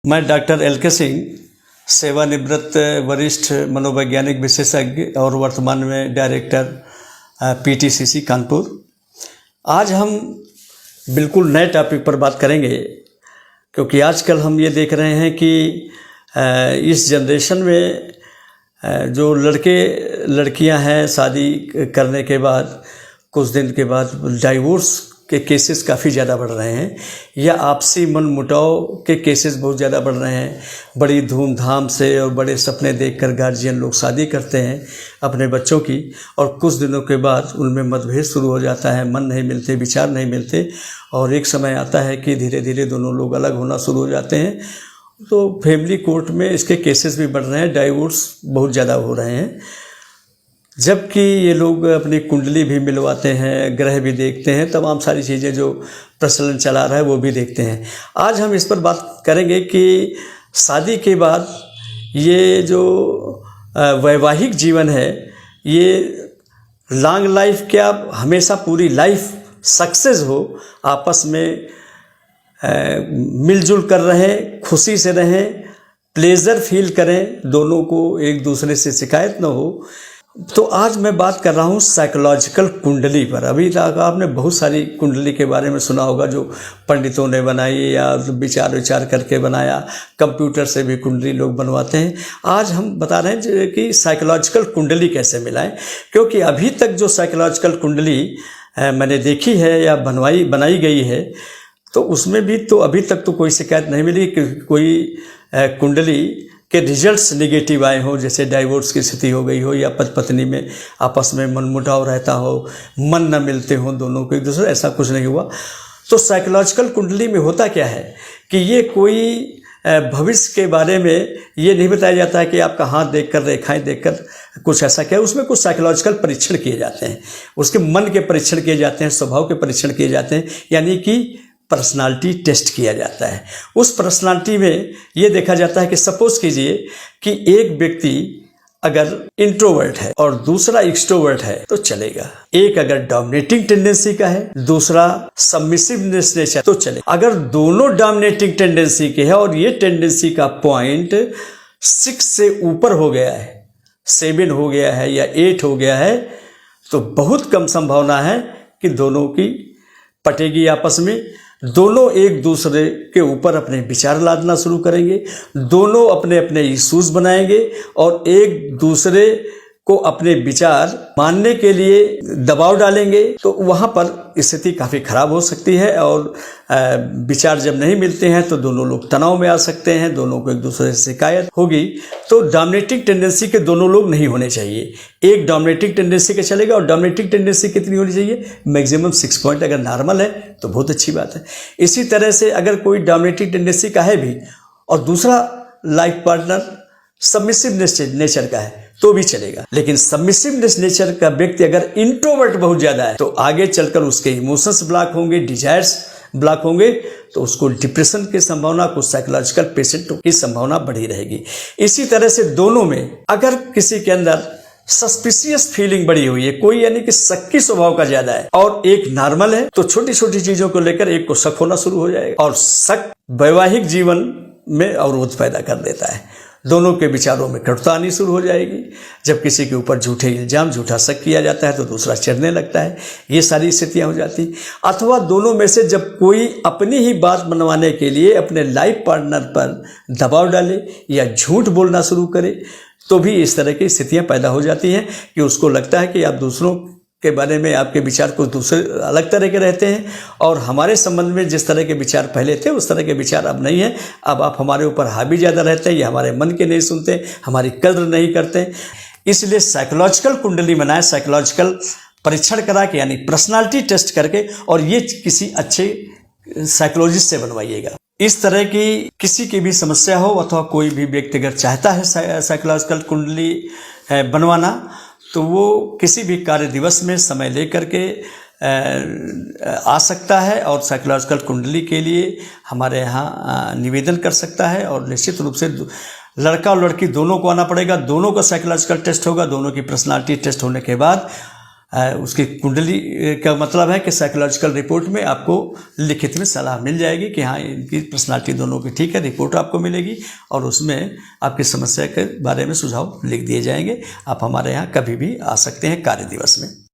मैं doctor LK. Singh, सेवानिवृत्त वरिष्ठ मनोवैज्ञानिक विशेषज्ञ और वर्तमान में डायरेक्टर पीटीसीसी कानपुर। आज हम बिल्कुल नए टॉपिक पर बात करेंगे, क्योंकि आजकल हम ये देख रहे हैं कि इस जनरेशन में जो लड़के लड़कियां हैं, शादी करने के बाद कुछ दिन के बाद डाइवोर्स के केसेस काफ़ी ज़्यादा बढ़ रहे हैं, या आपसी मनमुटाव के केसेस बहुत ज़्यादा बढ़ रहे हैं। बड़ी धूमधाम से और बड़े सपने देखकर गार्जियन लोग शादी करते हैं अपने बच्चों की, और कुछ दिनों के बाद उनमें मतभेद शुरू हो जाता है, मन नहीं मिलते, विचार नहीं मिलते, और एक समय आता है कि धीरे धीरे दोनों लोग अलग होना शुरू हो जाते हैं। तो फैमिली कोर्ट में इसके केसेस भी बढ़ रहे हैं, डाइवोर्स बहुत ज़्यादा हो रहे हैं, जबकि ये लोग अपनी कुंडली भी मिलवाते हैं, ग्रह भी देखते हैं, तमाम सारी चीज़ें जो प्रचलन चला रहा है वो भी देखते हैं। आज हम इस पर बात करेंगे कि शादी के बाद ये जो वैवाहिक जीवन है, ये लॉन्ग लाइफ क्या हमेशा पूरी लाइफ सक्सेस हो, आपस में मिलजुल कर रहें, खुशी से रहें, प्लेजर फील करें, दोनों को एक दूसरे से शिकायत न हो। तो आज मैं बात कर रहा हूँ साइकोलॉजिकल कुंडली पर। अभी तक आपने बहुत सारी कुंडली के बारे में सुना होगा, जो पंडितों ने बनाई या विचार विचार करके बनाया, कंप्यूटर से भी कुंडली लोग बनवाते हैं। आज हम बता रहे हैं कि साइकोलॉजिकल कुंडली कैसे मिलाएं, क्योंकि अभी तक जो साइकोलॉजिकल कुंडली मैंने देखी है या बनाई गई है, तो उसमें भी तो अभी तक तो कोई शिकायत नहीं मिली कि कोई कुंडली के रिजल्ट्स निगेटिव आए हो, जैसे डाइवोर्स की स्थिति हो गई हो, या पति पत्नी में आपस में मनमुटाव रहता हो, मन न मिलते हो दोनों को एक दूसरे, ऐसा कुछ नहीं हुआ। तो साइकोलॉजिकल कुंडली में होता क्या है कि ये कोई भविष्य के बारे में ये नहीं बताया जाता है कि आपका हाथ देखकर, रेखाएं देखकर कुछ ऐसा क्या है। उसमें कुछ साइकोलॉजिकल परीक्षण किए जाते हैं, उसके मन के परीक्षण किए जाते हैं, स्वभाव के परीक्षण किए जाते हैं, यानी कि पर्सनालिटी टेस्ट किया जाता है। उस पर्सनालिटी में ये देखा जाता है कि सपोज कीजिए कि एक व्यक्ति अगर इंट्रोवर्ट है और दूसरा एक्सट्रोवर्ट है तो चलेगा। एक अगर डोमिनेटिंग टेंडेंसी का है, दूसरा सबमिसिवनेस नेचर, तो चलेगा। अगर दोनों डोमिनेटिंग टेंडेंसी के है और ये टेंडेंसी का पॉइंट 6 से ऊपर हो गया है, 7 हो गया है या 8 हो गया है, तो बहुत कम संभावना है कि दोनों की पटेगी आपस में। दोनों एक दूसरे के ऊपर अपने विचार लादना शुरू करेंगे, दोनों अपने अपने इश्यूज बनाएंगे और एक दूसरे को अपने विचार मानने के लिए दबाव डालेंगे। तो वहाँ पर स्थिति काफ़ी खराब हो सकती है, और विचार जब नहीं मिलते हैं तो दोनों लोग तनाव में आ सकते हैं, दोनों को एक दूसरे से शिकायत होगी। तो डोमिनेटिंग टेंडेंसी के दोनों लोग नहीं होने चाहिए। एक डोमिनेटिंग टेंडेंसी का चलेगा, और डोमिनेटिंग टेंडेंसी कितनी होनी चाहिए? Maximum 6 point. अगर नॉर्मल है तो बहुत अच्छी बात है। इसी तरह से अगर कोई डोमिनेटिंग टेंडेंसी का है भी और दूसरा लाइफ पार्टनर सबमिसिवनेस नेचर का है तो भी चलेगा। लेकिन सबमिसिवनेस नेचर का व्यक्ति अगर इंट्रोवर्ट बहुत ज्यादा है तो आगे चलकर उसके इमोशंस ब्लॉक होंगे, डिजायर्स ब्लॉक होंगे, तो उसको डिप्रेशन की संभावना, कुछ साइकोलॉजिकल पेशेंट की संभावना बढ़ी रहेगी। इसी तरह से दोनों में अगर किसी के अंदर सस्पिशियस फीलिंग बढ़ी हुई है, कोई यानी कि शक्की स्वभाव का ज्यादा है और एक नॉर्मल है, तो छोटी छोटी चीजों को लेकर एक को शक होना शुरू हो जाएगा, और शक वैवाहिक जीवन में अवरोध पैदा कर देता है। दोनों के विचारों में कटुता आनी शुरू हो जाएगी। जब किसी के ऊपर झूठे इल्जाम, झूठा शक किया जाता है तो दूसरा चिढ़ने लगता है। ये सारी स्थितियां हो जाती। अथवा दोनों में से जब कोई अपनी ही बात मनवाने के लिए अपने लाइफ पार्टनर पर दबाव डाले या झूठ बोलना शुरू करे, तो भी इस तरह की स्थितियां पैदा हो जाती हैं कि उसको लगता है कि आप दूसरों के बारे में, आपके विचार को दूसरे अलग तरह के रहते हैं, और हमारे संबंध में जिस तरह के विचार पहले थे उस तरह के विचार अब नहीं है। अब आप हमारे ऊपर हावी ज़्यादा रहते हैं, या हमारे मन के नहीं सुनते, हमारी कद्र नहीं करते। इसलिए साइकोलॉजिकल कुंडली बनाए, साइकोलॉजिकल परीक्षण करा के, यानी पर्सनालिटी टेस्ट करके, और ये किसी अच्छे साइकोलॉजिस्ट से बनवाइएगा। इस तरह की किसी की भी समस्या हो अथवा कोई भी व्यक्ति अगर चाहता है साइकोलॉजिकल कुंडली बनवाना, तो वो किसी भी कार्य दिवस में समय लेकर के आ सकता है और साइकोलॉजिकल कुंडली के लिए हमारे यहाँ निवेदन कर सकता है। और निश्चित रूप से लड़का और लड़की दोनों को आना पड़ेगा, दोनों का साइकोलॉजिकल टेस्ट होगा, दोनों की पर्सनालिटी टेस्ट होने के बाद उसकी कुंडली का मतलब है कि साइकोलॉजिकल रिपोर्ट में आपको लिखित में सलाह मिल जाएगी कि हाँ इनकी पर्सनालिटी दोनों की ठीक है, रिपोर्ट आपको मिलेगी और उसमें आपकी समस्या के बारे में सुझाव लिख दिए जाएंगे। आप हमारे यहाँ कभी भी आ सकते हैं कार्य दिवस में।